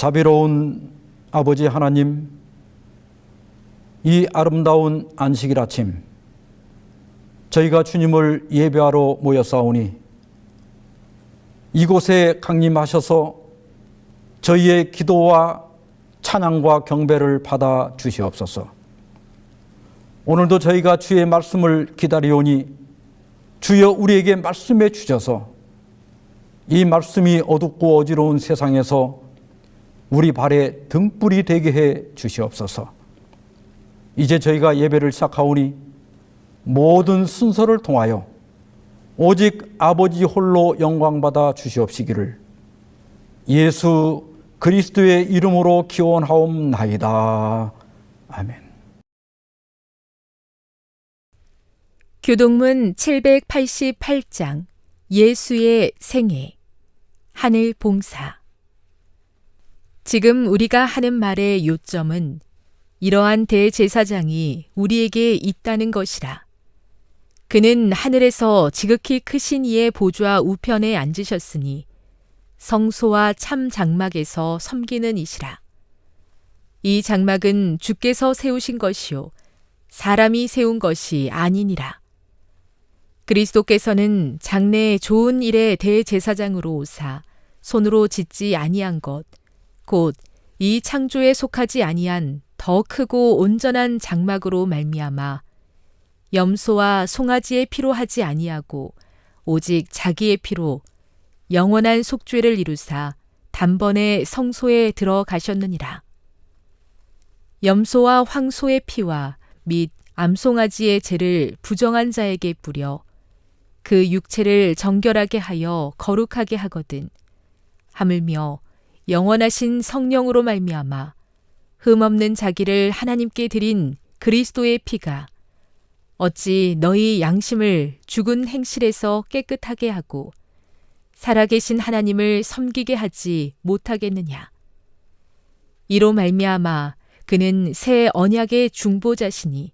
자비로운 아버지 하나님, 이 아름다운 안식일 아침 저희가 주님을 예배하러 모였사오니 이곳에 강림하셔서 저희의 기도와 찬양과 경배를 받아 주시옵소서. 오늘도 저희가 주의 말씀을 기다리오니 주여 우리에게 말씀해 주셔서 이 말씀이 어둡고 어지러운 세상에서 우리 발에 등불이 되게 해 주시옵소서. 이제 저희가 예배를 시작하오니 모든 순서를 통하여 오직 아버지 홀로 영광받아 주시옵시기를 예수 그리스도의 이름으로 기원하옵나이다. 아멘. 교동문 788장 예수의 생애 하늘 봉사. 지금 우리가 하는 말의 요점은 이러한 대제사장이 우리에게 있다는 것이라. 그는 하늘에서 지극히 크신 이의 보좌 우편에 앉으셨으니 성소와 참 장막에서 섬기는 이시라. 이 장막은 주께서 세우신 것이요 사람이 세운 것이 아니니라. 그리스도께서는 장래의 좋은 일의 대제사장으로 오사 손으로 짓지 아니한 것, 곧 이 창조에 속하지 아니한 더 크고 온전한 장막으로 말미암아 염소와 송아지의 피로 하지 아니하고 오직 자기의 피로 영원한 속죄를 이루사 단번에 성소에 들어가셨느니라. 염소와 황소의 피와 및 암송아지의 죄를 부정한 자에게 뿌려 그 육체를 정결하게 하여 거룩하게 하거든 하물며 영원하신 성령으로 말미암아 흠없는 자기를 하나님께 드린 그리스도의 피가 어찌 너희 양심을 죽은 행실에서 깨끗하게 하고 살아계신 하나님을 섬기게 하지 못하겠느냐. 이로 말미암아 그는 새 언약의 중보자시니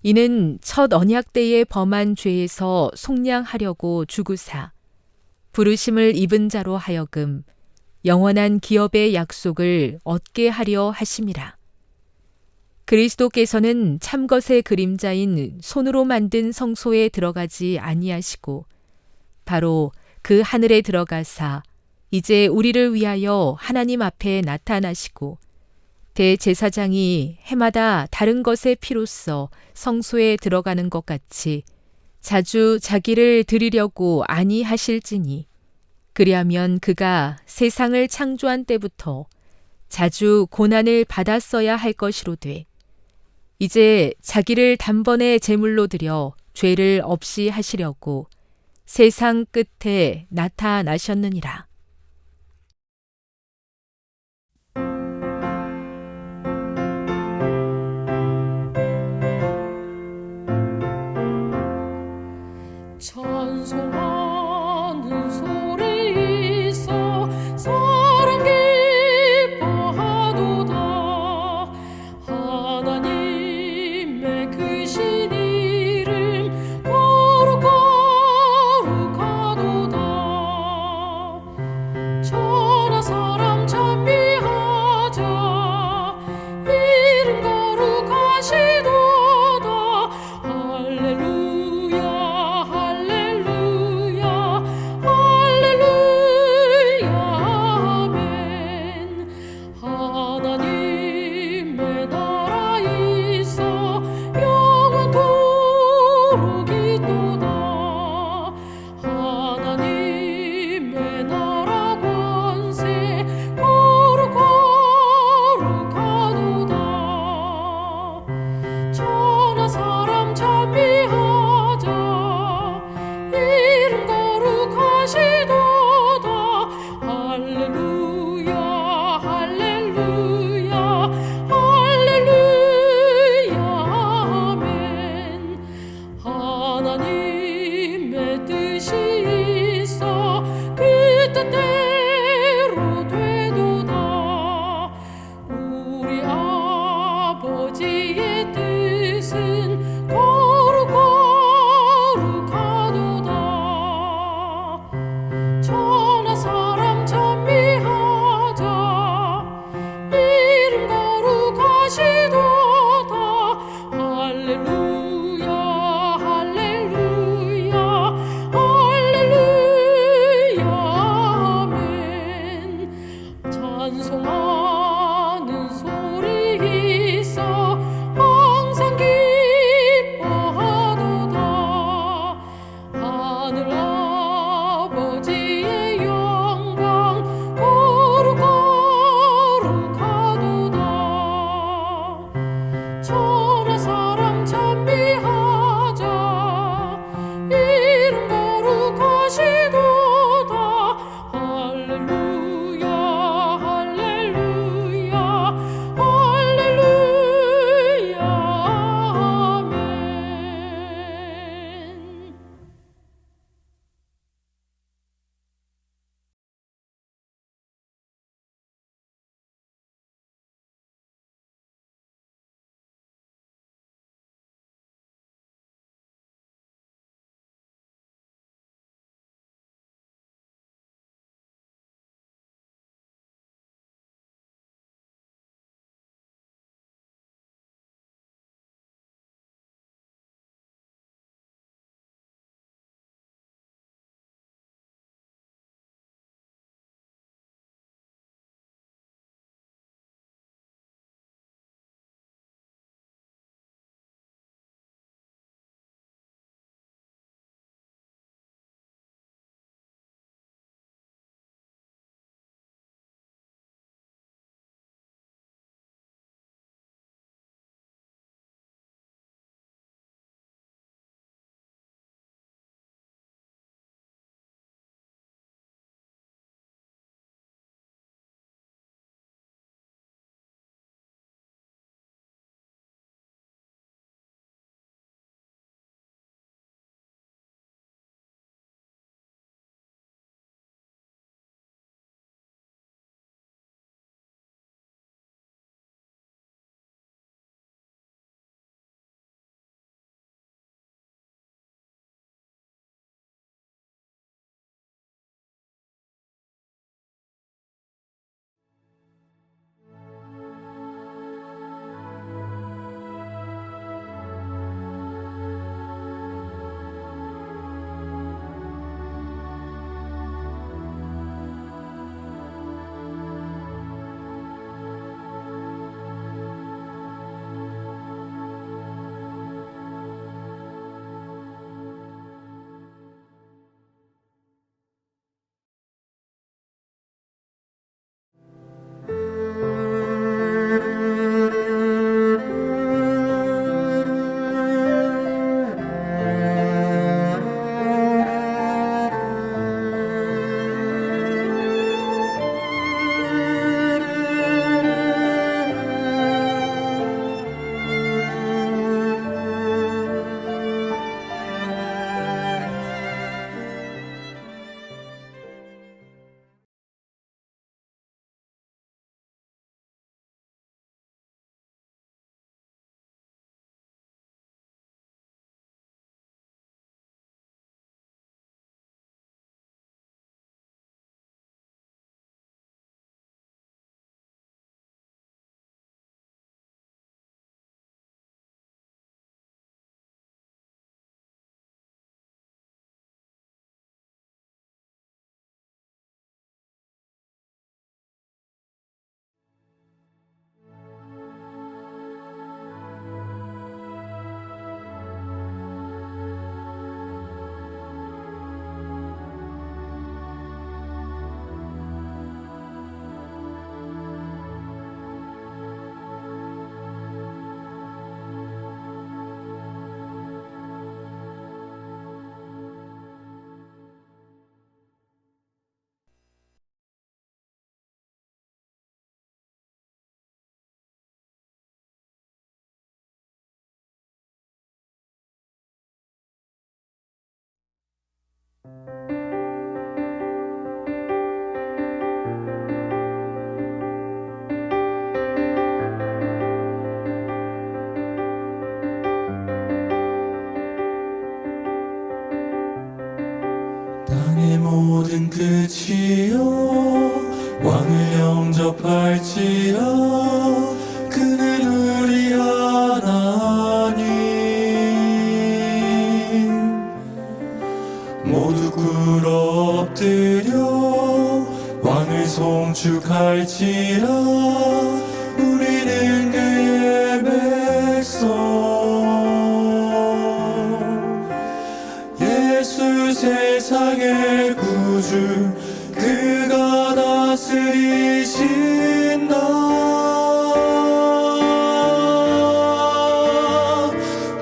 이는 첫 언약 때에 범한 죄에서 속량하려고 죽으사 부르심을 입은 자로 하여금 영원한 기업의 약속을 얻게 하려 하심이라. 그리스도께서는 참것의 그림자인 손으로 만든 성소에 들어가지 아니하시고 바로 그 하늘에 들어가사 이제 우리를 위하여 하나님 앞에 나타나시고 대제사장이 해마다 다른 것의 피로써 성소에 들어가는 것 같이 자주 자기를 드리려고 아니하실지니 그리하면 그가 세상을 창조한 때부터 자주 고난을 받았어야 할 것이로되 이제 자기를 단번에 제물로 드려 죄를 없이 하시려고 세상 끝에 나타나셨느니라. 찬송하는 소리 있어 사랑 기뻐하도다. 하나님의 크신 이름 거룩하도다. 천하 사람 찬미하자. 이름 거룩하시도다. 할렐루야 할렐루야 하늘 아버지의 영광 거룩거룩하도다. 천하 사람 찬미하자. 이름 거룩하시도다. 할렐루야 할렐루야 할렐루야 아멘. 땅의 모든 끝이여 왕을 영접할지라. 그는 우리 하나님. 모두 꿇어 엎드려 왕을 송축할지라. 우리는 그의 백성. 예수 예수 세상의 구주 그가 다스리신다.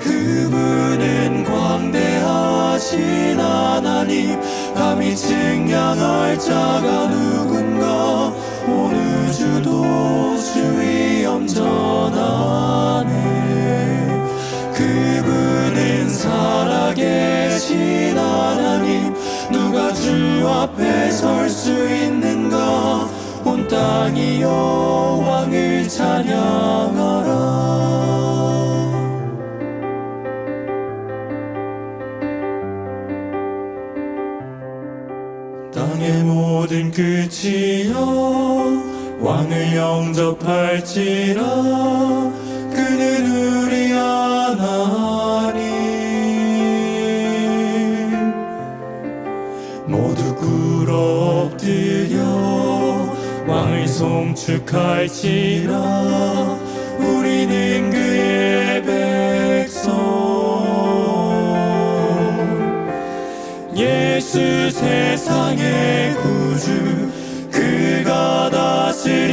그분은 광대하신 하나님, 감히 측량할 자가 누군가. 온 우주도 주의 엄전하네. 그분은 살아계신 하나님, 누가 주 앞에 설 수 있는가. 온 땅이여 왕을 찬양하라. 땅의 모든 끝이여 왕을 영접할지라. 그는 우리 하나님. 모두 꿇어 엎드려 왕을 송축할지라. 우리는 그의 백성. 예수 세상의 구주 그가 다스리신다.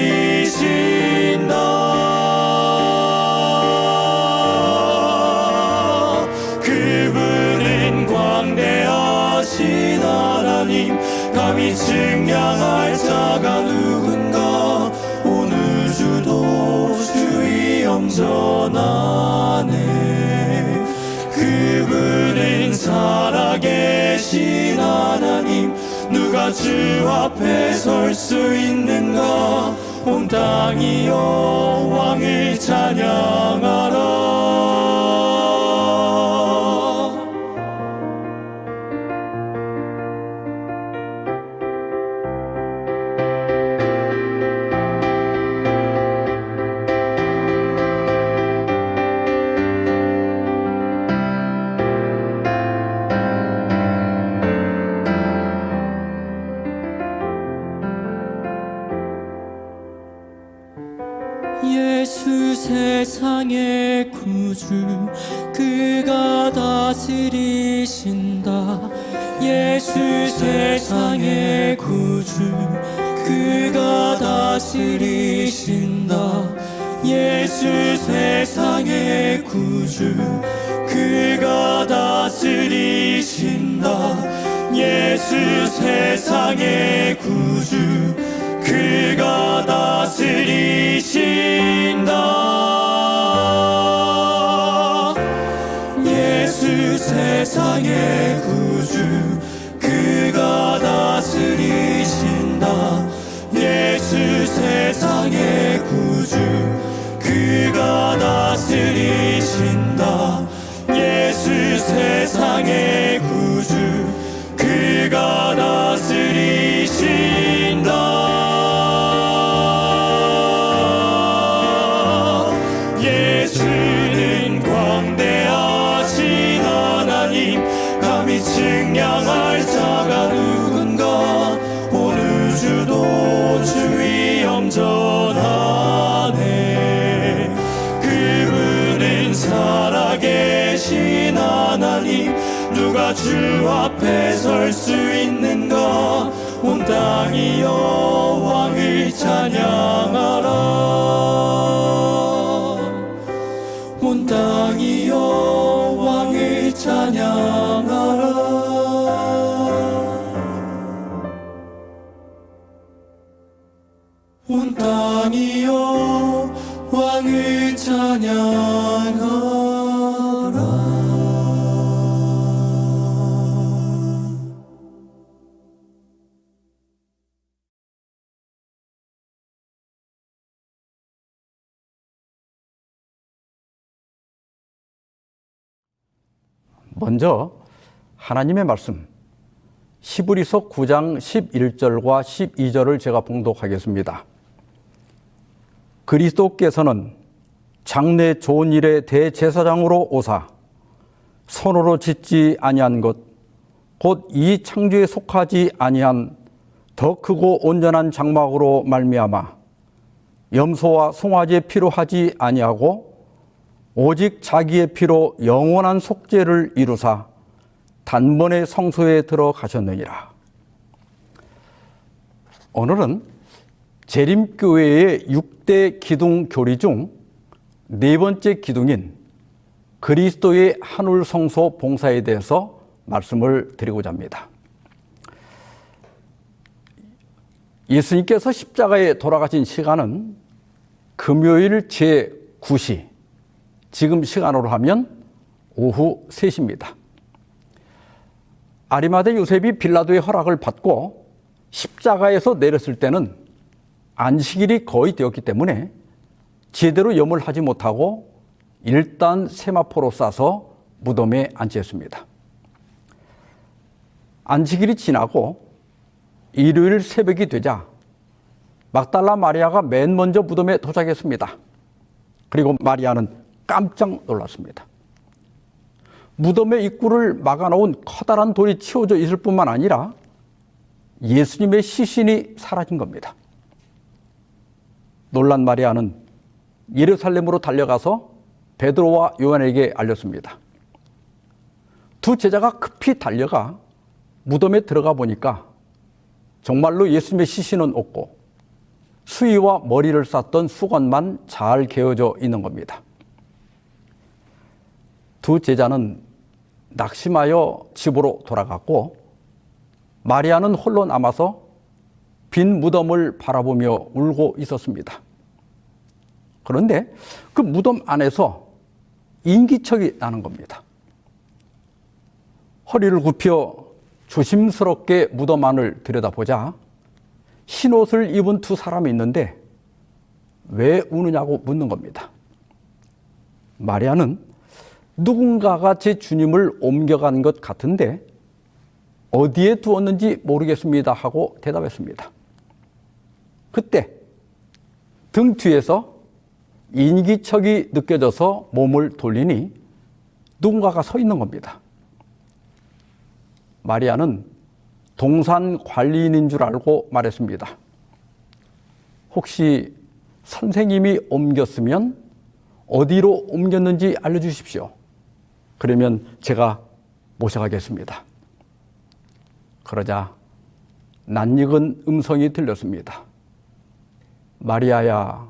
그분은 광대하신 하나님, 감히 측량할 자가 누군가. 온 우주도 주의 엄전하네. 그분은 살아계신 하나님, 누가 주 앞에 설 수 있는가. 온 땅이여 왕을 찬양하라. 예수 세상의 구주 그가 다스리신다. 예수 세상의 구주 그가 다스리신다. 예수 세상의 구주 그가 다스리신다. 예수 세상의 구주 그가 다스리신다. 예수 세상의 구주 그가 다스리신다. 예수 세상의 구주 그가 다스리신다. 예수 세상의 구주 그가 다스리신다. 예수는 광대하신 하나님, 감히 측량할 자가 누군가. 온 우주도 주의 엄전하네. 그분은 살아계신 하나님, 누가 주 앞에 설 수 있는가. 온 땅이여 왕을 찬양하라. 온 땅이여 왕을 찬양하라. 온 땅이여 왕을 찬양하라. 먼저 하나님의 말씀 히브리서 9장 11절과 12절을 제가 봉독하겠습니다. 그리스도께서는 장래 좋은 일의 대제사장으로 오사 손으로 짓지 아니한 것 곧 이 창조에 속하지 아니한 더 크고 온전한 장막으로 말미암아 염소와 송아지의 피로 하지 아니하고 오직 자기의 피로 영원한 속죄를 이루사 단번에 성소에 들어가셨느니라. 오늘은 재림교회의 6대 기둥 교리 중 네 번째 기둥인 그리스도의 한울 성소 봉사에 대해서 말씀을 드리고자 합니다. 예수님께서 십자가에 돌아가신 시간은 금요일 제9시, 지금 시간으로 하면 오후 3시입니다. 아리마대 요셉이 빌라도의 허락을 받고 십자가에서 내렸을 때는 안식일이 거의 되었기 때문에 제대로 염을 하지 못하고 일단 세마포로 싸서 무덤에 안치했습니다. 안식일이 지나고 일요일 새벽이 되자 막달라 마리아가 맨 먼저 무덤에 도착했습니다. 그리고 마리아는 깜짝 놀랐습니다. 무덤의 입구를 막아놓은 커다란 돌이 치워져 있을 뿐만 아니라 예수님의 시신이 사라진 겁니다. 놀란 마리아는 예루살렘으로 달려가서 베드로와 요한에게 알렸습니다. 두 제자가 급히 달려가 무덤에 들어가 보니까 정말로 예수님의 시신은 없고 수의와 머리를 쌌던 수건만 잘 개어져 있는 겁니다. 두 제자는 낙심하여 집으로 돌아갔고 마리아는 홀로 남아서 빈 무덤을 바라보며 울고 있었습니다. 그런데 그 무덤 안에서 인기척이 나는 겁니다. 허리를 굽혀 조심스럽게 무덤 안을 들여다보자 흰옷을 입은 두 사람이 있는데 왜 우느냐고 묻는 겁니다. 마리아는 누군가가 제 주님을 옮겨간 것 같은데 어디에 두었는지 모르겠습니다 하고 대답했습니다. 그때 등 뒤에서 인기척이 느껴져서 몸을 돌리니 누군가가 서 있는 겁니다. 마리아는 동산 관리인인 줄 알고 말했습니다. 혹시 선생님이 옮겼으면 어디로 옮겼는지 알려주십시오. 그러면 제가 모셔가겠습니다. 그러자 낯익은 음성이 들렸습니다. 마리아야.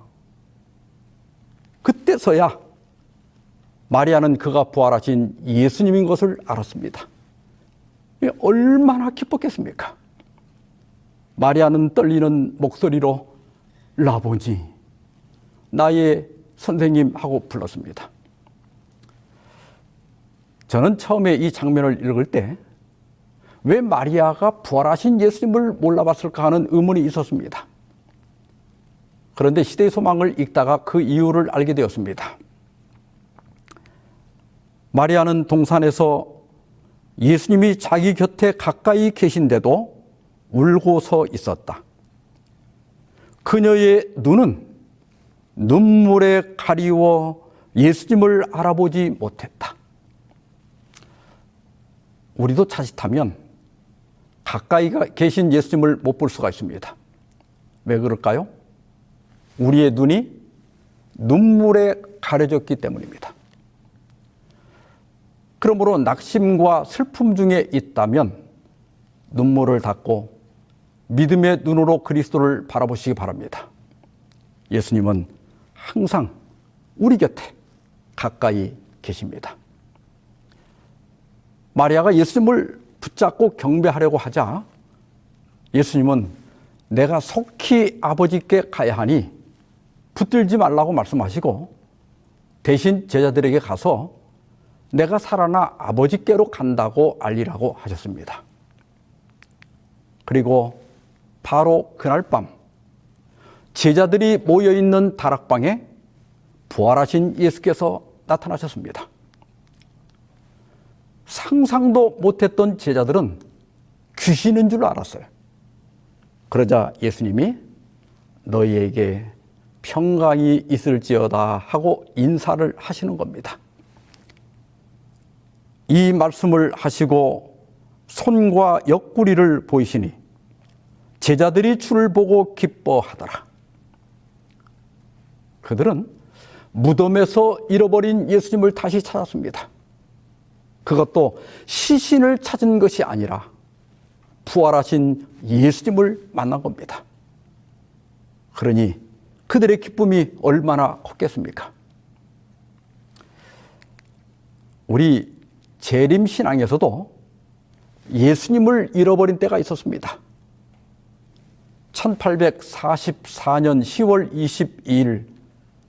그때서야 마리아는 그가 부활하신 예수님인 것을 알았습니다. 얼마나 기뻤겠습니까? 마리아는 떨리는 목소리로 라보니, 나의 선생님 하고 불렀습니다. 저는 처음에 이 장면을 읽을 때 왜 마리아가 부활하신 예수님을 몰라봤을까 하는 의문이 있었습니다. 그런데 시대의 소망을 읽다가 그 이유를 알게 되었습니다. 마리아는 동산에서 예수님이 자기 곁에 가까이 계신데도 울고 서 있었다. 그녀의 눈은 눈물에 가리워 예수님을 알아보지 못했다. 우리도 자칫하면 가까이 계신 예수님을 못 볼 수가 있습니다. 왜 그럴까요? 우리의 눈이 눈물에 가려졌기 때문입니다. 그러므로 낙심과 슬픔 중에 있다면 눈물을 닦고 믿음의 눈으로 그리스도를 바라보시기 바랍니다. 예수님은 항상 우리 곁에 가까이 계십니다. 마리아가 예수님을 붙잡고 경배하려고 하자 예수님은 내가 속히 아버지께 가야 하니 붙들지 말라고 말씀하시고 대신 제자들에게 가서 내가 살아나 아버지께로 간다고 알리라고 하셨습니다. 그리고 바로 그날 밤 제자들이 모여있는 다락방에 부활하신 예수께서 나타나셨습니다. 상상도 못했던 제자들은 귀신인 줄 알았어요. 그러자 예수님이 너희에게 평강이 있을지어다 하고 인사를 하시는 겁니다. 이 말씀을 하시고 손과 옆구리를 보이시니 제자들이 주를 보고 기뻐하더라. 그들은 무덤에서 잃어버린 예수님을 다시 찾았습니다. 그것도 시신을 찾은 것이 아니라 부활하신 예수님을 만난 겁니다. 그러니 그들의 기쁨이 얼마나 컸겠습니까? 우리 재림신앙에서도 예수님을 잃어버린 때가 있었습니다. 1844년 10월 22일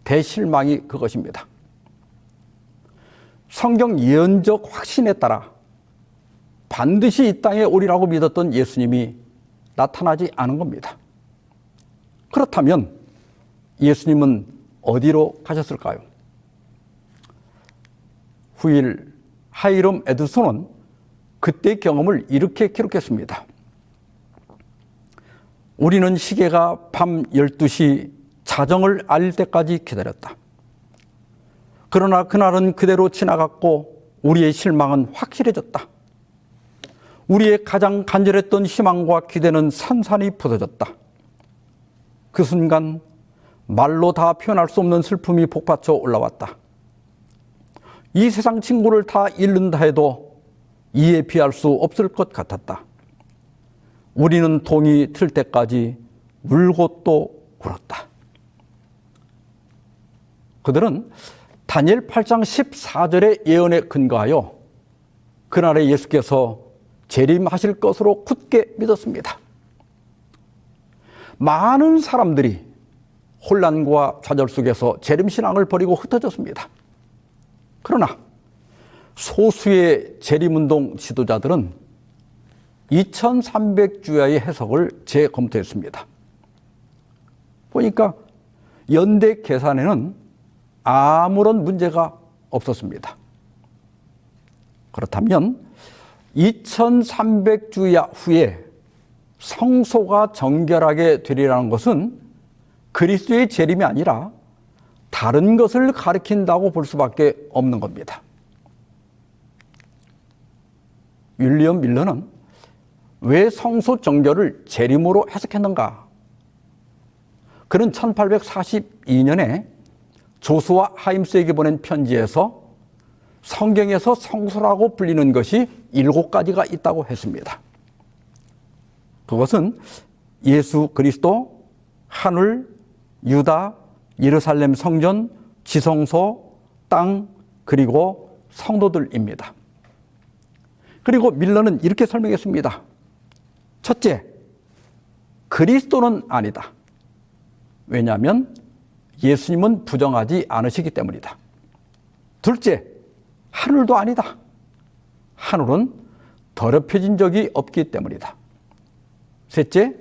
대실망이 그것입니다. 성경 예언적 확신에 따라 반드시 이 땅에 오리라고 믿었던 예수님이 나타나지 않은 겁니다. 그렇다면 예수님은 어디로 가셨을까요? 후일 하이럼 에드슨은 그때의 경험을 이렇게 기록했습니다. 우리는 시계가 밤 12시 자정을 알릴 때까지 기다렸다. 그러나 그날은 그대로 지나갔고 우리의 실망은 확실해졌다. 우리의 가장 간절했던 희망과 기대는 산산이 부서졌다. 그 순간 말로 다 표현할 수 없는 슬픔이 복받쳐 올라왔다. 이 세상 친구를 다 잃는다 해도 이에 비할 수 없을 것 같았다. 우리는 동이 틀 때까지 울고 또 울었다. 그들은 다니엘 8장 14절의 예언에 근거하여 그날에 예수께서 재림하실 것으로 굳게 믿었습니다. 많은 사람들이 혼란과 좌절 속에서 재림신앙을 버리고 흩어졌습니다. 그러나 소수의 재림운동 지도자들은 2300주야의 해석을 재검토했습니다. 보니까 연대 계산에는 아무런 문제가 없었습니다. 그렇다면 2300주야 후에 성소가 정결하게 되리라는 것은 그리스도의 재림이 아니라 다른 것을 가리킨다고 볼 수밖에 없는 겁니다. 윌리엄 밀러는 왜 성소 정결을 재림으로 해석했는가? 그는 1842년에 조수아 하임스에게 보낸 편지에서 성경에서 성소라고 불리는 것이 7가지가 있다고 했습니다. 그것은 예수 그리스도, 하늘, 유다, 예루살렘 성전, 지성소, 땅, 그리고 성도들입니다. 그리고 밀러는 이렇게 설명했습니다. 첫째, 그리스도는 아니다. 왜냐하면 예수님은 부정하지 않으시기 때문이다. 둘째, 하늘도 아니다. 하늘은 더럽혀진 적이 없기 때문이다. 셋째,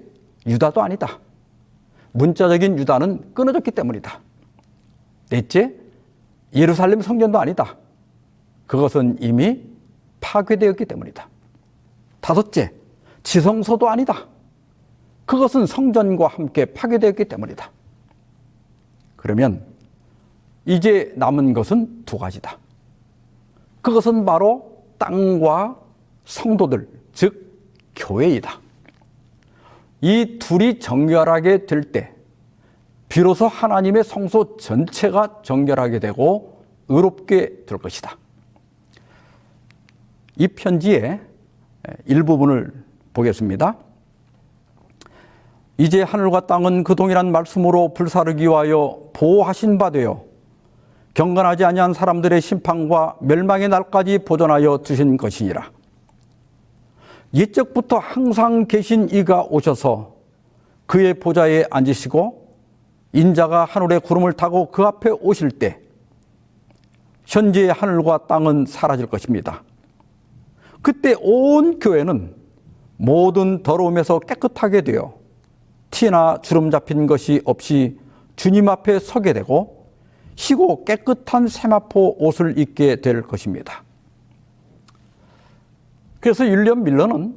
유다도 아니다. 문자적인 유다는 끊어졌기 때문이다. 넷째, 예루살렘 성전도 아니다. 그것은 이미 파괴되었기 때문이다. 다섯째, 지성소도 아니다. 그것은 성전과 함께 파괴되었기 때문이다. 그러면 이제 남은 것은 2가지다. 그것은 바로 땅과 성도들, 즉 교회이다. 이 둘이 정결하게 될 때 비로소 하나님의 성소 전체가 정결하게 되고 의롭게 될 것이다. 이 편지의 일부분을 보겠습니다. 이제 하늘과 땅은 그 동일한 말씀으로 불사르기 위하여 보호하신 바 되어 경건하지 아니한 사람들의 심판과 멸망의 날까지 보존하여 두신 것이니라. 옛적부터 항상 계신 이가 오셔서 그의 보좌에 앉으시고 인자가 하늘의 구름을 타고 그 앞에 오실 때 현재의 하늘과 땅은 사라질 것입니다. 그때 온 교회는 모든 더러움에서 깨끗하게 되어 티나 주름 잡힌 것이 없이 주님 앞에 서게 되고 희고 깨끗한 세마포 옷을 입게 될 것입니다. 그래서 윌리엄 밀러는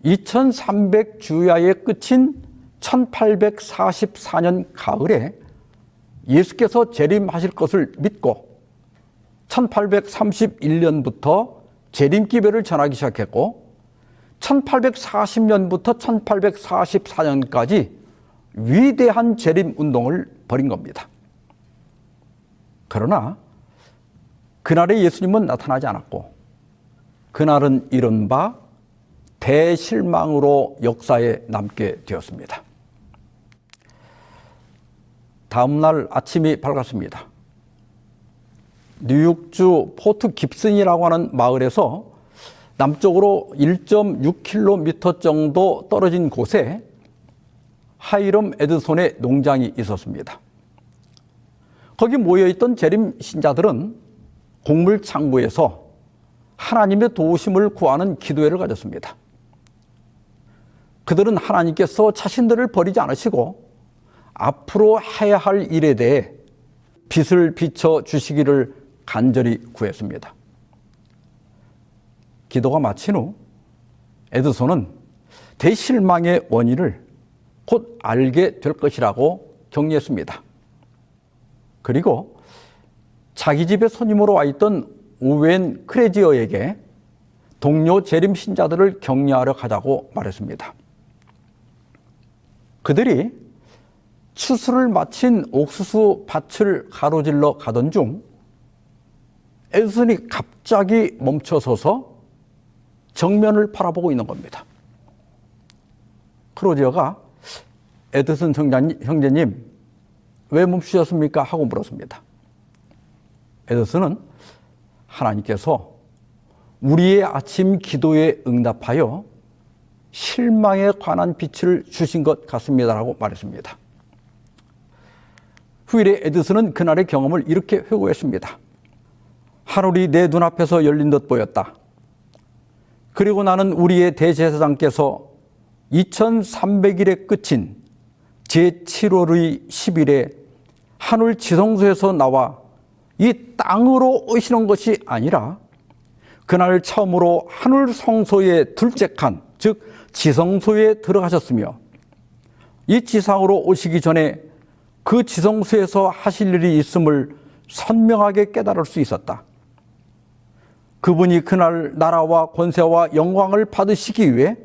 2300주야의 끝인 1844년 가을에 예수께서 재림하실 것을 믿고 1831년부터 재림기별을 전하기 시작했고 1840년부터 1844년까지 위대한 재림운동을 벌인 겁니다. 그러나 그날에 예수님은 나타나지 않았고 그날은 이른바 대실망으로 역사에 남게 되었습니다. 다음 날 아침이 밝았습니다. 뉴욕주 포트 깁슨이라고 하는 마을에서 남쪽으로 1.6km 정도 떨어진 곳에 하이럼 에드손의 농장이 있었습니다. 거기 모여있던 재림 신자들은 곡물 창고에서 하나님의 도우심을 구하는 기도회를 가졌습니다. 그들은 하나님께서 자신들을 버리지 않으시고 앞으로 해야 할 일에 대해 빛을 비춰 주시기를 간절히 구했습니다. 기도가 마친 후 에드손은 대실망의 원인을 곧 알게 될 것이라고 격려했습니다. 그리고 자기 집에 손님으로 와 있던 오웬 크레지어에게 동료 재림 신자들을 격려하러 가자고 말했습니다. 그들이 추수를 마친 옥수수 밭을 가로질러 가던 중 에드슨이 갑자기 멈춰서서 정면을 바라보고 있는 겁니다. 크로지어가 에드슨 형제님 왜 멈추셨습니까? 하고 물었습니다. 에드슨은 하나님께서 우리의 아침 기도에 응답하여 실망에 관한 빛을 주신 것 같습니다라고 말했습니다. 후일에 에드슨은 그날의 경험을 이렇게 회고했습니다. 하늘이 내 눈앞에서 열린 듯 보였다. 그리고 나는 우리의 대제사장께서 2300일의 끝인 제7월의 10일에 하늘 지성소에서 나와 이 땅으로 오시는 것이 아니라 그날 처음으로 하늘 성소의 둘째 칸, 즉 지성소에 들어가셨으며 이 지상으로 오시기 전에 그 지성소에서 하실 일이 있음을 선명하게 깨달을 수 있었다. 그분이 그날 나라와 권세와 영광을 받으시기 위해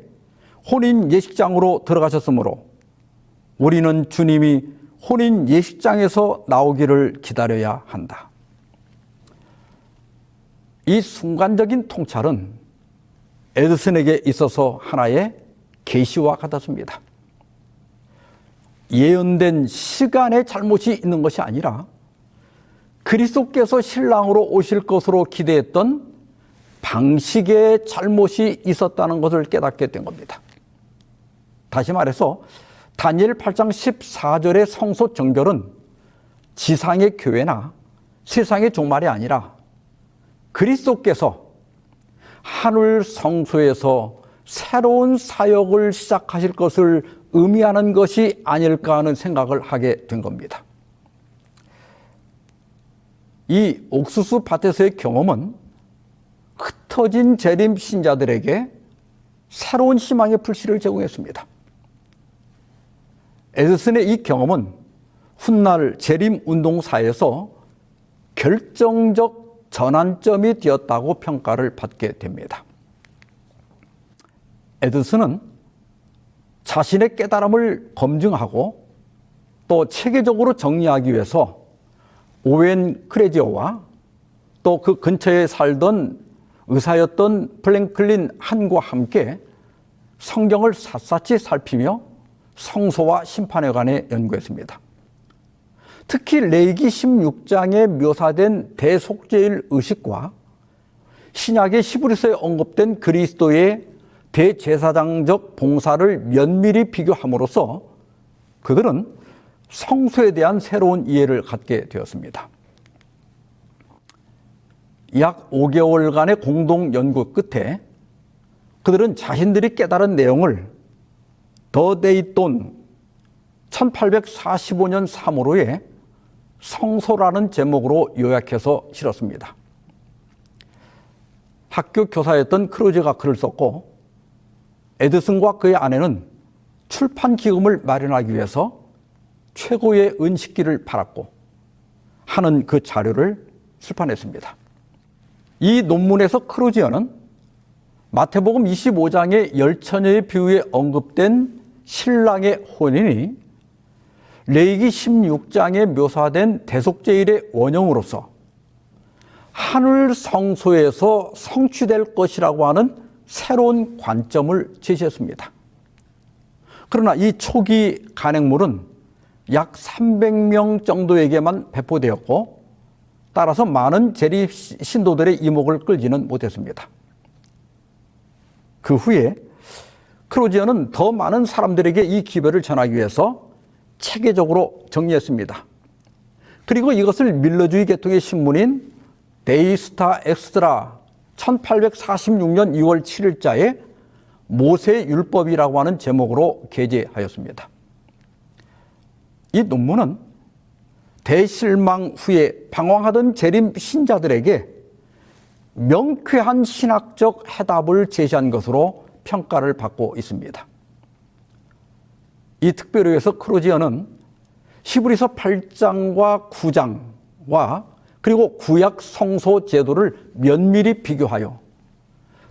혼인 예식장으로 들어가셨으므로 우리는 주님이 혼인 예식장에서 나오기를 기다려야 한다. 이 순간적인 통찰은 에드슨에게 있어서 하나의 계시와 같았습니다. 예언된 시간의 잘못이 있는 것이 아니라 그리스도께서 신랑으로 오실 것으로 기대했던 방식의 잘못이 있었다는 것을 깨닫게 된 겁니다. 다시 말해서 다니엘 8장 14절의 성소 정결은 지상의 교회나 세상의 종말이 아니라 그리스도께서 하늘 성소에서 새로운 사역을 시작하실 것을 의미하는 것이 아닐까 하는 생각을 하게 된 겁니다. 이 옥수수 밭에서의 경험은 흩어진 재림 신자들에게 새로운 희망의 불씨를 제공했습니다. 에드슨의 이 경험은 훗날 재림 운동사에서 결정적 전환점이 되었다고 평가를 받게 됩니다. 에드슨은 자신의 깨달음을 검증하고 또 체계적으로 정리하기 위해서 오웬 크레지어와 또 그 근처에 살던 의사였던 플랭클린 한과 함께 성경을 샅샅이 살피며 성소와 심판에 관해 연구했습니다. 특히 레위기 16장에 묘사된 대속죄일 의식과 신약의 히브리서에 언급된 그리스도의 대제사장적 봉사를 면밀히 비교함으로써 그들은 성소에 대한 새로운 이해를 갖게 되었습니다. 약 5개월간의 공동 연구 끝에 그들은 자신들이 깨달은 내용을 더 데이돈 1845년 3월호에 성소라는 제목으로 요약해서 실었습니다. 학교 교사였던 크루즈가 글을 썼고 에드슨과 그의 아내는 출판 기금을 마련하기 위해서 최고의 은식기를 팔았고 하는 그 자료를 출판했습니다. 이 논문에서 크루지어는 마태복음 25장의 열처녀의 비유에 언급된 신랑의 혼인이 레위기 16장에 묘사된 대속죄일의 원형으로서 하늘 성소에서 성취될 것이라고 하는 새로운 관점을 제시했습니다. 그러나 이 초기 간행물은 약 300명 정도에게만 배포되었고 따라서 많은 재림 신도들의 이목을 끌지는 못했습니다. 그 후에 크로지어는 더 많은 사람들에게 이 기별을 전하기 위해서 체계적으로 정리했습니다. 그리고 이것을 밀러주의 계통의 신문인 데이스타 엑스트라 1846년 2월 7일자에 모세율법이라고 하는 제목으로 게재하였습니다. 이 논문은 대실망 후에 방황하던 재림 신자들에게 명쾌한 신학적 해답을 제시한 것으로 평가를 받고 있습니다. 이 특별회에서 크로지어는 히브리서 8장과 9장과 그리고 구약 성소 제도를 면밀히 비교하여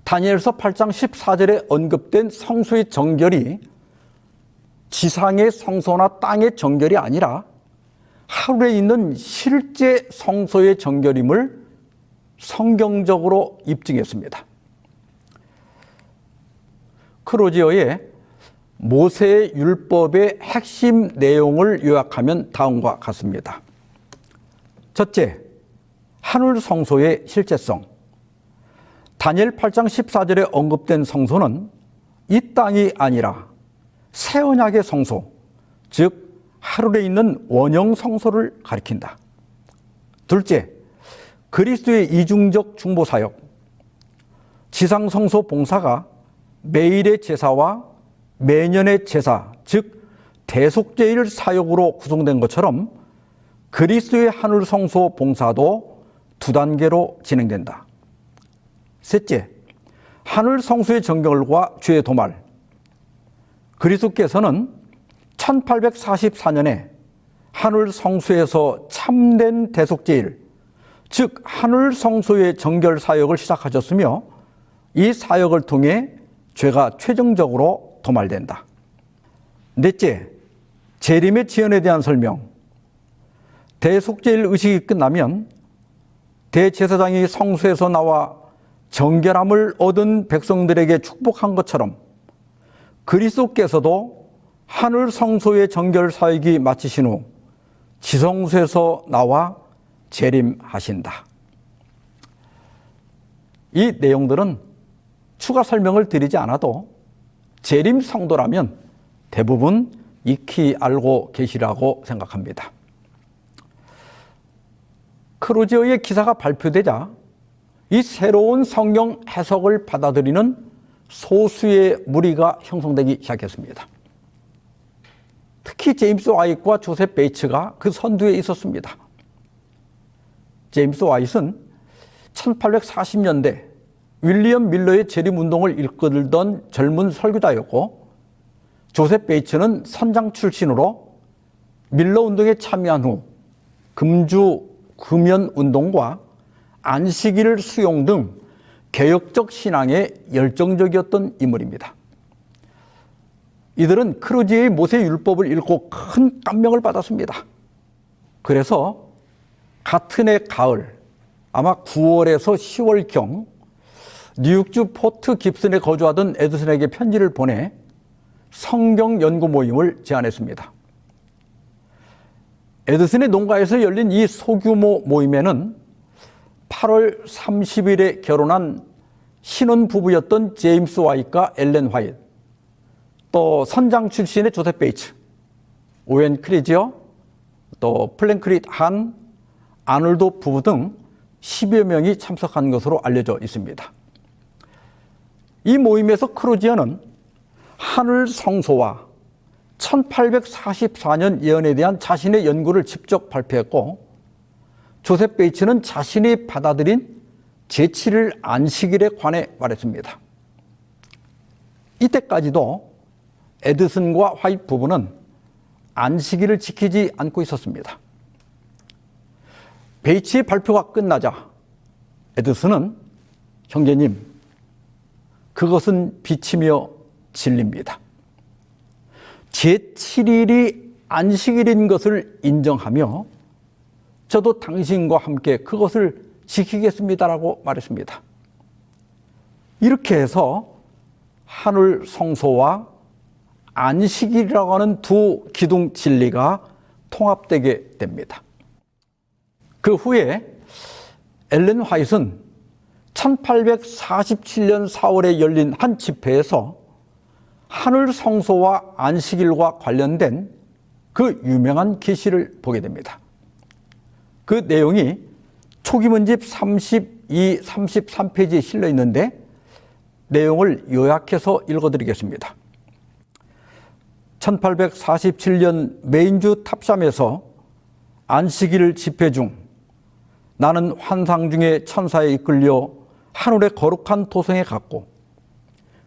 다니엘서 8장 14절에 언급된 성소의 정결이 지상의 성소나 땅의 정결이 아니라 하늘에 있는 실제 성소의 정결임을 성경적으로 입증했습니다. 크로지어의 모세의 율법의 핵심 내용을 요약하면 다음과 같습니다. 첫째, 하늘 성소의 실제성. 다니엘 8장 14절에 언급된 성소는 이 땅이 아니라 새 언약의 성소, 즉 하늘에 있는 원형 성소를 가리킨다. 둘째, 그리스도의 이중적 중보 사역. 지상 성소 봉사가 매일의 제사와 매년의 제사, 즉 대속제일 사역으로 구성된 것처럼 그리스도의 하늘 성소 봉사도 두 단계로 진행된다. 셋째, 하늘 성소의 정결과 죄의 도말. 그리스도께서는 1844년에 하늘 성소에서 참된 대속제일, 즉 하늘 성소의 정결 사역을 시작하셨으며 이 사역을 통해 죄가 최종적으로 도말된다. 넷째, 재림의 지연에 대한 설명. 대속제일 의식이 끝나면 대제사장이 성소에서 나와 정결함을 얻은 백성들에게 축복한 것처럼 그리스도께서도 하늘 성소의 정결 사역이 마치신 후 지성소에서 나와 재림하신다. 이 내용들은 추가 설명을 드리지 않아도 재림 성도라면 대부분 익히 알고 계시라고 생각합니다. 크로지어의 기사가 발표되자 이 새로운 성경 해석을 받아들이는 소수의 무리가 형성되기 시작했습니다. 특히 제임스 와이트와 조셉 베이츠가 그 선두에 있었습니다. 제임스 와이트는 1840년대 윌리엄 밀러의 재림운동을 이끌던 젊은 설교자였고 조셉 베이츠는 선장 출신으로 밀러 운동에 참여한 후 금주 금연 운동과 안식일을 수용 등 개혁적 신앙에 열정적이었던 인물입니다. 이들은 크로지의 모세 율법을 읽고 큰 감명을 받았습니다. 그래서 같은 해 가을, 아마 9월에서 10월경 뉴욕주 포트 깁슨에 거주하던 에드슨에게 편지를 보내 성경 연구 모임을 제안했습니다. 에드슨의 농가에서 열린 이 소규모 모임에는 8월 30일에 결혼한 신혼부부였던 제임스 와이트와 엘렌 화이트, 또 선장 출신의 조셉 베이츠, 오웬 크리지어, 또 플랭크릿 한, 아놀도 부부 등 10여 명이 참석한 것으로 알려져 있습니다. 이 모임에서 크로지어는 하늘 성소와 1844년 예언에 대한 자신의 연구를 직접 발표했고 조셉 베이츠는 자신이 받아들인 제7일 안식일에 관해 말했습니다. 이때까지도 에드슨과 화이트 부부는 안식일을 지키지 않고 있었습니다. 베이츠의 발표가 끝나자 에드슨은 형제님, 그것은 빛이며 진리입니다. 제7일이 안식일인 것을 인정하며 저도 당신과 함께 그것을 지키겠습니다라고 말했습니다. 이렇게 해서 하늘 성소와 안식일이라고 하는 두 기둥 진리가 통합되게 됩니다. 그 후에 엘렌 화이트는 1847년 4월에 열린 한 집회에서 하늘 성소와 안식일과 관련된 그 유명한 계시를 보게 됩니다. 그 내용이 초기문집 32, 33페이지에 실려 있는데 내용을 요약해서 읽어드리겠습니다. 1847년 메인주 탑샴에서 안식일 집회 중 나는 환상 중에 천사에 이끌려 하늘의 거룩한 도성에 갔고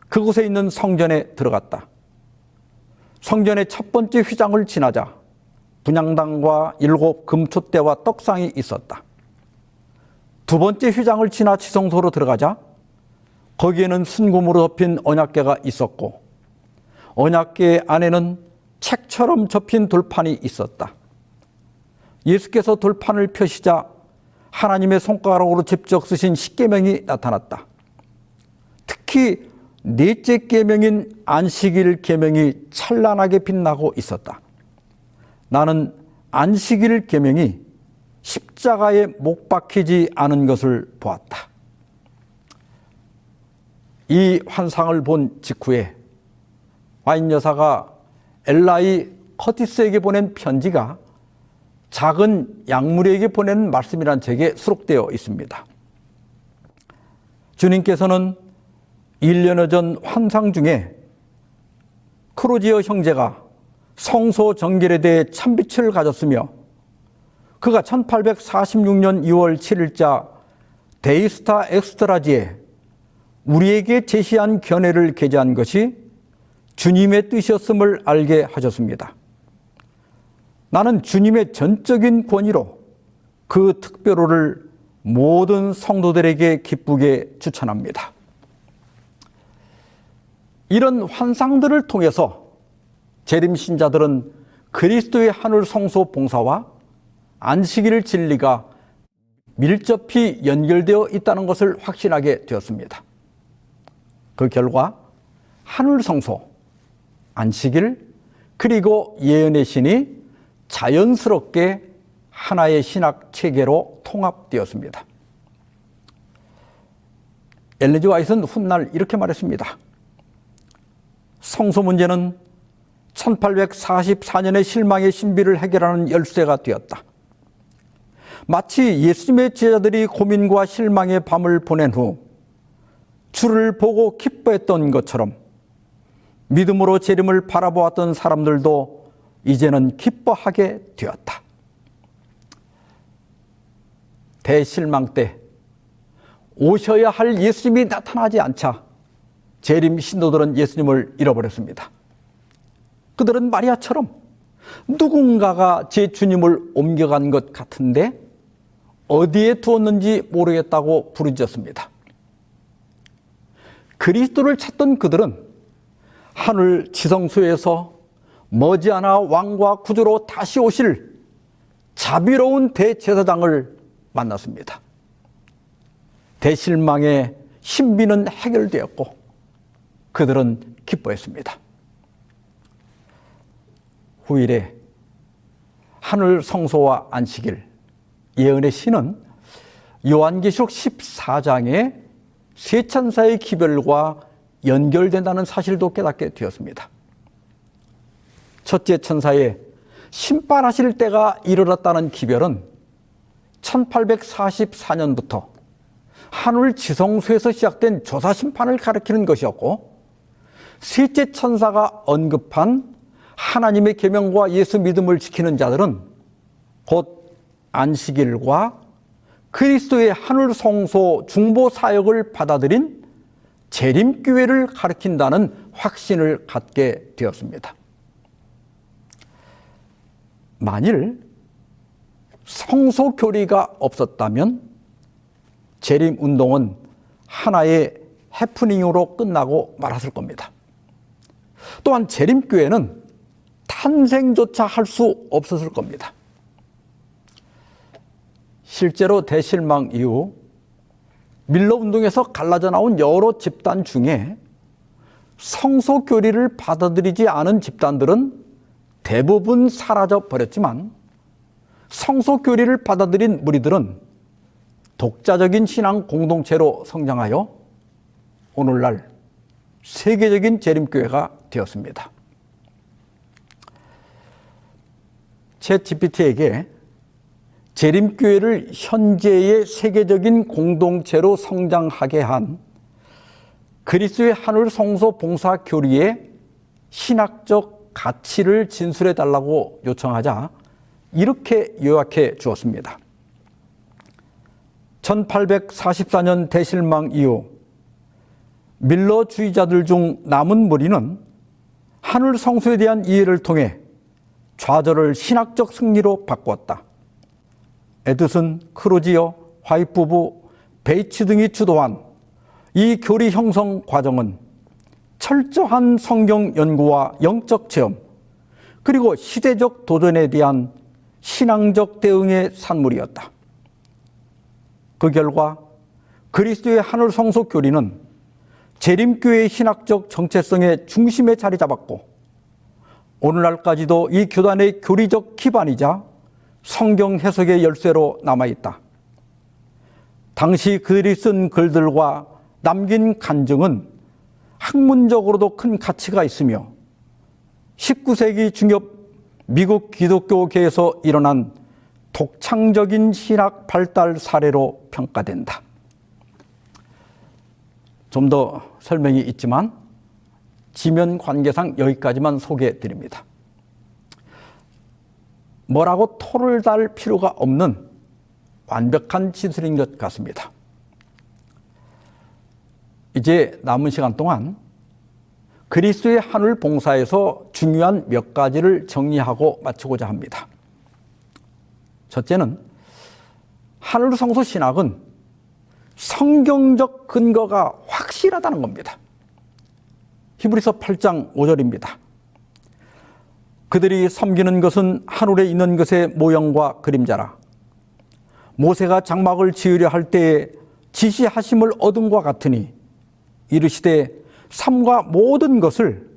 그곳에 있는 성전에 들어갔다. 성전의 첫 번째 휘장을 지나자 분향당과 7 금촛대와 떡상이 있었다. 두 번째 휘장을 지나 지성소로 들어가자 거기에는 순금으로 덮인 언약궤가 있었고 언약궤 안에는 책처럼 접힌 돌판이 있었다. 예수께서 돌판을 펴시자 하나님의 손가락으로 직접 쓰신 십계명이 나타났다. 특히 넷째 계명인 안식일 계명이 찬란하게 빛나고 있었다. 나는 안식일 계명이 십자가에 못 박히지 않은 것을 보았다. 이 환상을 본 직후에 화이트 여사가 엘라이 커티스에게 보낸 편지가 작은 약물에게 보낸 말씀이란 책에 수록되어 있습니다. 주님께서는 1년여 전 환상 중에 크로지어 형제가 성소 정결에 대해 참빛을 가졌으며 그가 1846년 2월 7일자 데이스타 엑스트라지에 우리에게 제시한 견해를 게재한 것이 주님의 뜻이었음을 알게 하셨습니다. 나는 주님의 전적인 권위로 그 특별호를 모든 성도들에게 기쁘게 추천합니다. 이런 환상들을 통해서 재림 신자들은 그리스도의 하늘 성소 봉사와 안식일 진리가 밀접히 연결되어 있다는 것을 확신하게 되었습니다. 그 결과 하늘 성소, 안식일, 그리고 예언의 신이 자연스럽게 하나의 신학 체계로 통합되었습니다. 엘렌 G. 화이트는 훗날 이렇게 말했습니다. 성소 문제는 1844년의 실망의 신비를 해결하는 열쇠가 되었다. 마치 예수님의 제자들이 고민과 실망의 밤을 보낸 후 주를 보고 기뻐했던 것처럼 믿음으로 재림을 바라보았던 사람들도 이제는 기뻐하게 되었다. 대실망 때 오셔야 할 예수님이 나타나지 않자 재림 신도들은 예수님을 잃어버렸습니다. 그들은 마리아처럼 누군가가 제 주님을 옮겨간 것 같은데 어디에 두었는지 모르겠다고 부르짖었습니다. 그리스도를 찾던 그들은 하늘 지성소에서 머지않아 왕과 구주로 다시 오실 자비로운 대제사장을 만났습니다. 대실망의 신비는 해결되었고 그들은 기뻐했습니다. 후일에 하늘 성소와 안식일, 예언의 신은 요한계시록 14장의 세 천사의 기별과 연결된다는 사실도 깨닫게 되었습니다. 첫째 천사의 심판하실 때가 이르렀다는 기별은 1844년부터 하늘 지성소에서 시작된 조사심판을 가리키는 것이었고, 셋째 천사가 언급한 하나님의 계명과 예수 믿음을 지키는 자들은 곧 안식일과 그리스도의 하늘 성소 중보 사역을 받아들인 재림교회를 가리킨다는 확신을 갖게 되었습니다. 만일 성소 교리가 없었다면 재림운동은 하나의 해프닝으로 끝나고 말았을 겁니다. 또한 재림교회는 탄생조차 할 수 없었을 겁니다. 실제로 대실망 이후 밀러 운동에서 갈라져 나온 여러 집단 중에 성소 교리를 받아들이지 않은 집단들은 대부분 사라져 버렸지만 성소 교리를 받아들인 무리들은 독자적인 신앙 공동체로 성장하여 오늘날 세계적인 재림교회가 되었습니다. 챗GPT에게 재림교회를 현재의 세계적인 공동체로 성장하게 한 그리스도의 하늘 성소 봉사 교리의 신학적 가치를 진술해 달라고 요청하자 이렇게 요약해 주었습니다. 1844년 대실망 이후 밀러주의자들 중 남은 무리는 하늘 성소에 대한 이해를 통해 좌절을 신학적 승리로 바꾸었다. 에드슨, 크루지어, 화이트 부부, 베이츠 등이 주도한 이 교리 형성 과정은 철저한 성경 연구와 영적 체험, 그리고 시대적 도전에 대한 신앙적 대응의 산물이었다. 그 결과 그리스도의 하늘 성소 교리는 재림교회의 신학적 정체성의 중심에 자리 잡았고 오늘날까지도 이 교단의 교리적 기반이자 성경 해석의 열쇠로 남아있다. 당시 그들이 쓴 글들과 남긴 간증은 학문적으로도 큰 가치가 있으며 19세기 중엽 미국 기독교계에서 일어난 독창적인 신학 발달 사례로 평가된다. 좀 더 설명이 있지만 지면 관계상 여기까지만 소개해 드립니다. 뭐라고 토를 달 필요가 없는 완벽한 진술인 것 같습니다. 이제 남은 시간 동안 그리스도의 하늘 봉사에서 중요한 몇 가지를 정리하고 마치고자 합니다. 첫째는 하늘 성소 신학은 성경적 근거가 확실하다는 겁니다. 히브리서 8장 5절입니다. 그들이 섬기는 것은 하늘에 있는 것의 모형과 그림자라. 모세가 장막을 지으려 할 때에 지시하심을 얻은과 같으니 이르시되 삼가 모든 것을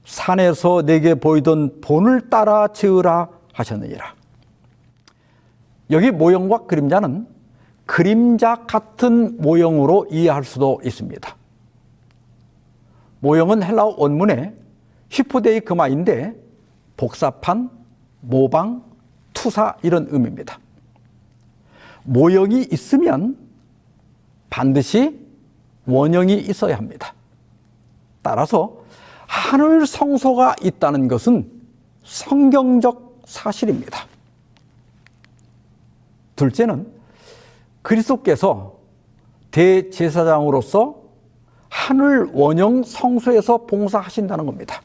산에서 내게 보이던 본을 따라 지으라 하셨느니라. 여기 모형과 그림자는 그림자 같은 모형으로 이해할 수도 있습니다. 모형은 헬라어 원문에 히포데이크마인데 복사판, 모방, 투사 이런 의미입니다. 모형이 있으면 반드시 원형이 있어야 합니다. 따라서 하늘 성소가 있다는 것은 성경적 사실입니다. 둘째는 그리스도께서 대제사장으로서 하늘 원형 성소에서 봉사하신다는 겁니다.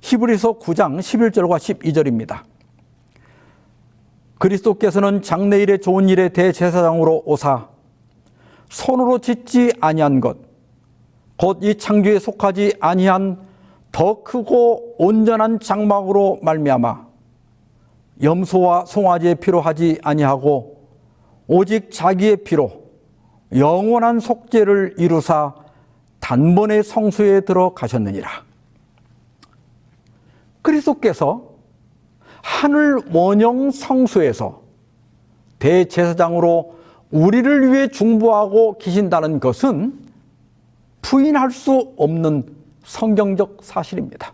히브리서 9장 11절과 12절입니다. 그리스도께서는 장래일의 좋은 일의 대제사장으로 오사 손으로 짓지 아니한 것, 곧 이 창조에 속하지 아니한 더 크고 온전한 장막으로 말미암아 염소와 송아지의 피로 하지 아니하고 오직 자기의 피로 영원한 속죄를 이루사 단번에 성소에 들어가셨느니라. 그리스도께서 하늘 원형 성소에서 대제사장으로 우리를 위해 중보하고 계신다는 것은 부인할 수 없는 성경적 사실입니다.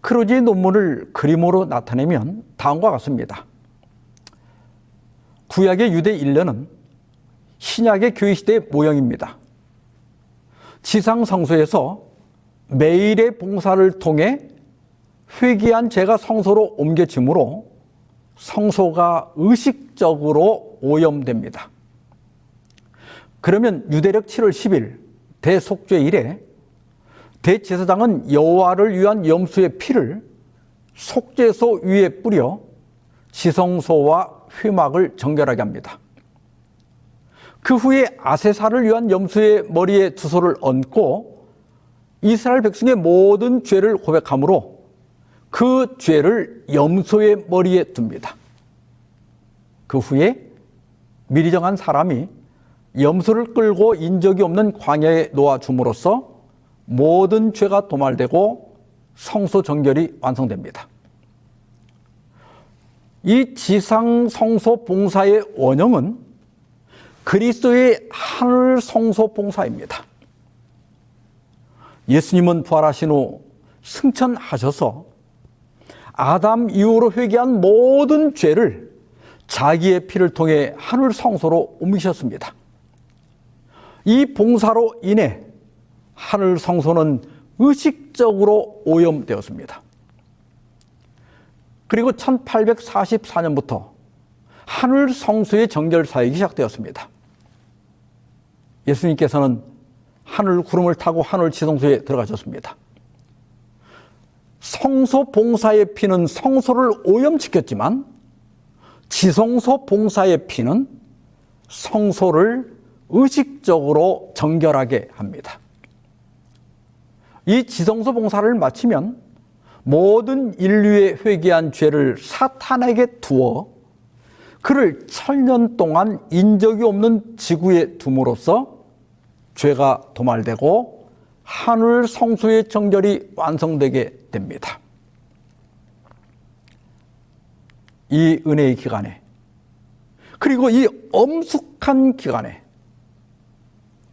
크루지의 논문을 그림으로 나타내면 다음과 같습니다. 구약의 유대 일례는 신약의 교회 시대의 모형입니다. 지상 성소에서 매일의 봉사를 통해 회개한 죄가 성소로 옮겨지므로 성소가 의식적으로 오염됩니다. 그러면 유대력 7월 10일 대속죄일에 대제사장은 여호와를 위한 염소의 피를 속죄소 위에 뿌려 지성소와 회막을 정결하게 합니다. 그 후에 아세사를 위한 염소의 머리에 두소를 얹고 이스라엘 백성의 모든 죄를 고백함으로 그 죄를 염소의 머리에 둡니다. 그 후에 미리 정한 사람이 염소를 끌고 인적이 없는 광야에 놓아줌으로써 모든 죄가 도말되고 성소 정결이 완성됩니다. 이 지상 성소 봉사의 원형은 그리스도의 하늘 성소 봉사입니다. 예수님은 부활하신 후 승천하셔서 아담 이후로 회개한 모든 죄를 자기의 피를 통해 하늘 성소로 옮기셨습니다. 이 봉사로 인해 하늘 성소는 의식적으로 오염되었습니다. 그리고 1844년부터 하늘 성소의 정결 사역이 시작되었습니다. 예수님께서는 하늘 구름을 타고 하늘 지성소에 들어가셨습니다. 성소 봉사의 피는 성소를 오염시켰지만 지성소 봉사의 피는 성소를 의식적으로 정결하게 합니다. 이 지성소 봉사를 마치면 모든 인류의 회개한 죄를 사탄에게 두어 그를 천년 동안 인적이 없는 지구에 둠으로써 죄가 도말되고 하늘 성소의 정결이 완성되게 됩니다. 이 은혜의 기간에, 그리고 이 엄숙한 기간에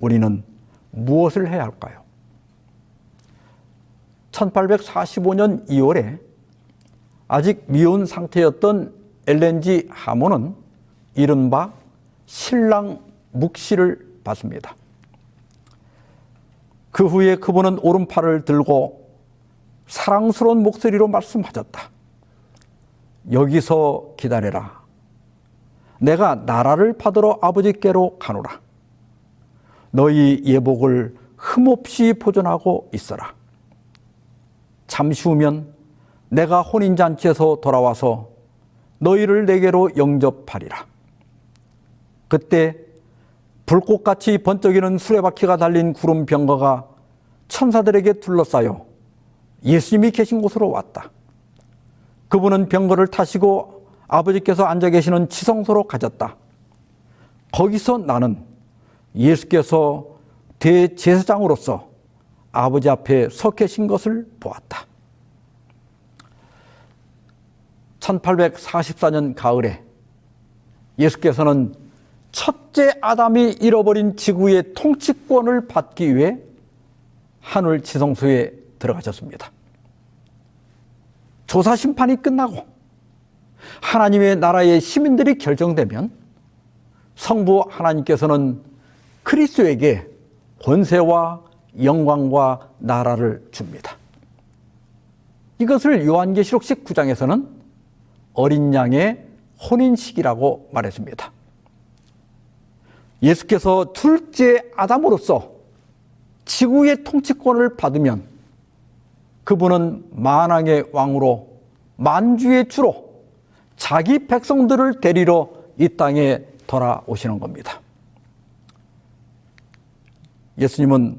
우리는 무엇을 해야 할까요? 1845년 2월에 아직 미혼 상태였던 엘렌 G 하모는 이른바 신랑 묵시를 받습니다. 그 후에 그분은 오른팔을 들고 사랑스러운 목소리로 말씀하셨다. 여기서 기다려라. 내가 나라를 받으러 아버지께로 가노라. 너희 예복을 흠없이 보존하고 있어라. 잠시 후면 내가 혼인잔치에서 돌아와서 너희를 내게로 영접하리라. 그때 불꽃같이 번쩍이는 수레바퀴가 달린 구름 병거가 천사들에게 둘러싸여 예수님이 계신 곳으로 왔다. 그분은 병거를 타시고 아버지께서 앉아 계시는 지성소로 가셨다. 거기서 나는 예수께서 대제사장으로서 아버지 앞에 서 계신 것을 보았다. 1844년 가을에 예수께서는 첫째 아담이 잃어버린 지구의 통치권을 받기 위해 하늘 지성소에 들어가셨습니다. 조사 심판이 끝나고 하나님의 나라의 시민들이 결정되면 성부 하나님께서는 그리스도에게 권세와 영광과 나라를 줍니다. 이것을 요한계시록 19장에서는 어린 양의 혼인식이라고 말했습니다. 예수께서 둘째 아담으로서 지구의 통치권을 받으면 그분은 만왕의 왕으로 만주의 주로 자기 백성들을 데리러 이 땅에 돌아오시는 겁니다. 예수님은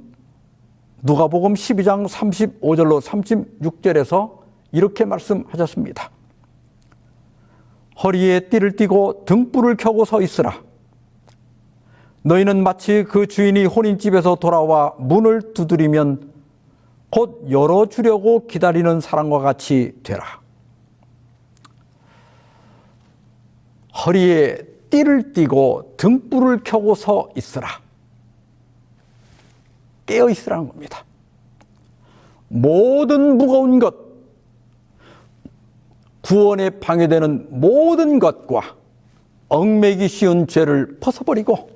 누가복음 12장 35절로 36절에서 이렇게 말씀하셨습니다. 허리에 띠를 띠고 등불을 켜고 서 있으라. 너희는 마치 그 주인이 혼인집에서 돌아와 문을 두드리면 곧 열어주려고 기다리는 사람과 같이 되라. 허리에 띠를 띠고 등불을 켜고 서 있으라. 깨어 있으라는 겁니다. 모든 무거운 것, 구원에 방해되는 모든 것과 얽매기 쉬운 죄를 벗어버리고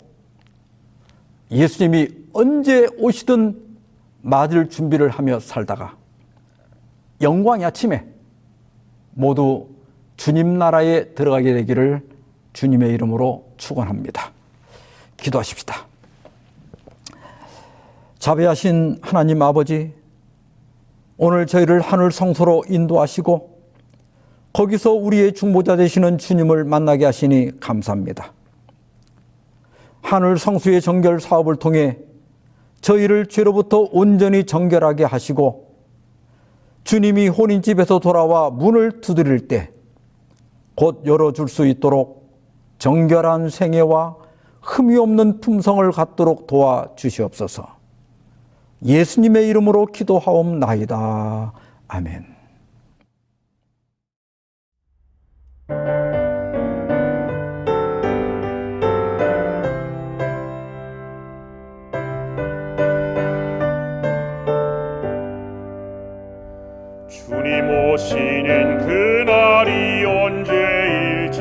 예수님이 언제 오시든 맞을 준비를 하며 살다가 영광의 아침에 모두 주님 나라에 들어가게 되기를 주님의 이름으로 축원합니다. 기도하십시다. 자비하신 하나님 아버지, 오늘 저희를 하늘 성소로 인도하시고 거기서 우리의 중보자 되시는 주님을 만나게 하시니 감사합니다. 하늘 성수의 정결 사업을 통해 저희를 죄로부터 온전히 정결하게 하시고 주님이 혼인집에서 돌아와 문을 두드릴 때 곧 열어줄 수 있도록 정결한 생애와 흠이 없는 품성을 갖도록 도와주시옵소서. 예수님의 이름으로 기도하옵나이다. 아멘. 주님 오시는 그날이 언제일지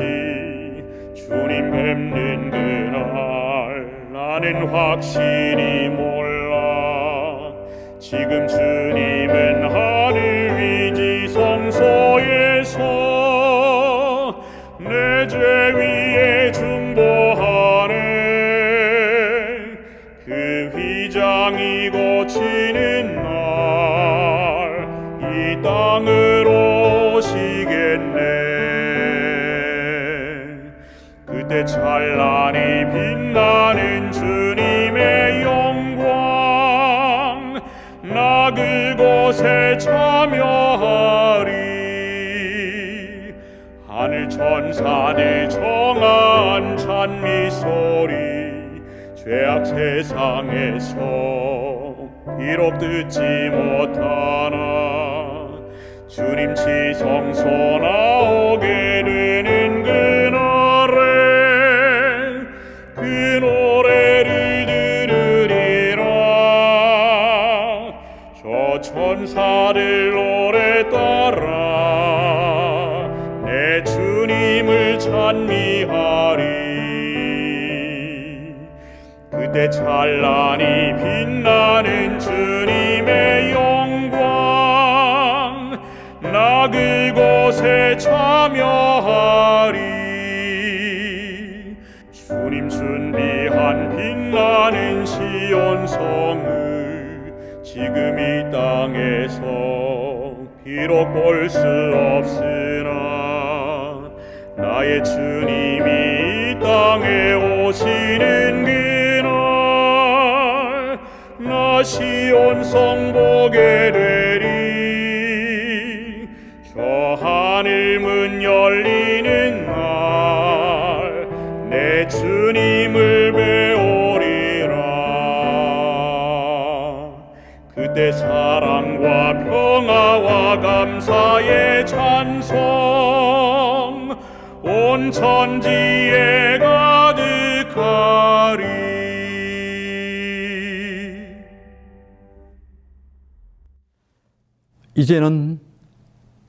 주님 뵙는 그날 나는 확실히 몰라. 지금 주님은 하늘 위지 성소에서 내 죄 위에 중보하네. 그 휘장이 고치는 날 이 땅으로 오시겠네. 그때 찬란히 빛나는 주님의 영광 나 그곳에 참여하리. 하늘 천사들 청한 찬미 소리 죄악 세상에서 비록 듣지 못하나 주님 지성소 나오게 되는 그날에 그 노래를 들으리라. 저 천사들 노래 따라 내 주님을 찬미하리. 그때 찬란히 빛나는 주님의 영광 나 그곳에 참여하리. 주님 준비한 빛나는 시온성을 지금 이 땅에서 비록 볼 수 없으나 나의 주님이 이 땅에 오시는 그날 나 시온성 보게 되리. 저 하늘 문 열리는 날 내 주님을 배우리라. 그때 사랑과 평화와 감사의 찬송 온 천지에 가득하리. 이제는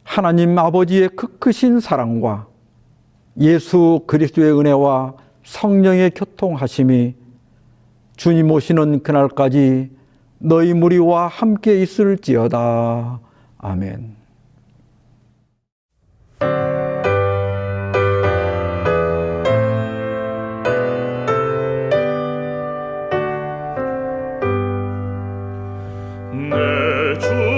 하나님 아버지의 크신 사랑과 예수 그리스도의 은혜와 성령의 교통하심이 주님 오시는 그날까지 너희 무리와 함께 있을지어다. 아멘. 내 주